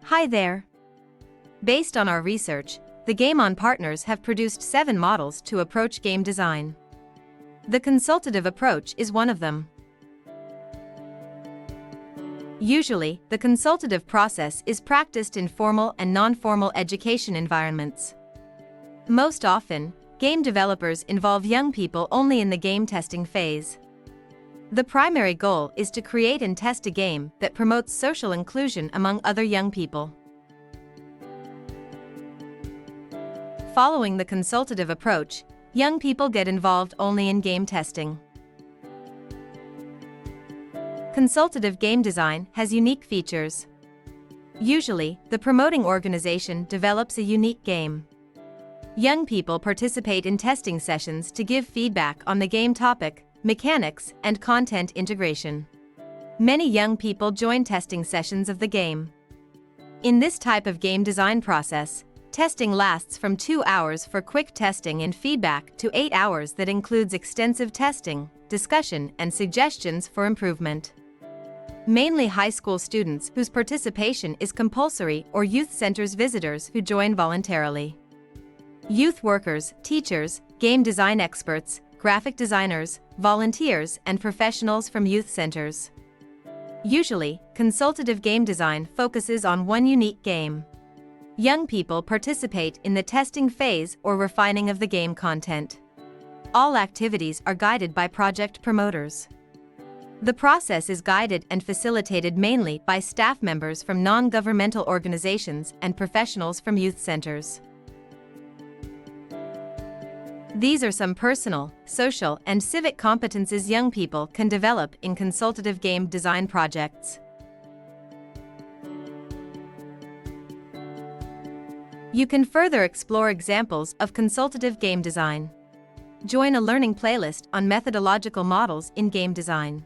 Hi there. Based on our research, the GameOn partners have produced 7 models to approach game design. The consultative approach is one of them. Usually, the consultative process is practiced in formal and non-formal education environments. Most often, game developers involve young people only in the game testing phase. The primary goal is to create and test a game that promotes social inclusion among other young people. Following the consultative approach, young people get involved only in game testing. Consultative game design has unique features. Usually, the promoting organization develops a unique game. Young people participate in testing sessions to give feedback on the game topic, mechanics, and content integration. Many young people join testing sessions of the game. In this type of game design process, testing lasts from 2 hours for quick testing and feedback to 8 hours that includes extensive testing, discussion, and suggestions for improvement. Mainly high school students whose participation is compulsory or youth centers visitors who join voluntarily. Youth workers, teachers, game design experts, graphic designers, volunteers, and professionals from youth centers. Usually, consultative game design focuses on one unique game. Young people participate in the testing phase or refining of the game content. All activities are guided by project promoters. The process is guided and facilitated mainly by staff members from non-governmental organizations and professionals from youth centers. These are some personal, social, and civic competences young people can develop in consultative game design projects. You can further explore examples of consultative game design. Join a learning playlist on methodological models in game design.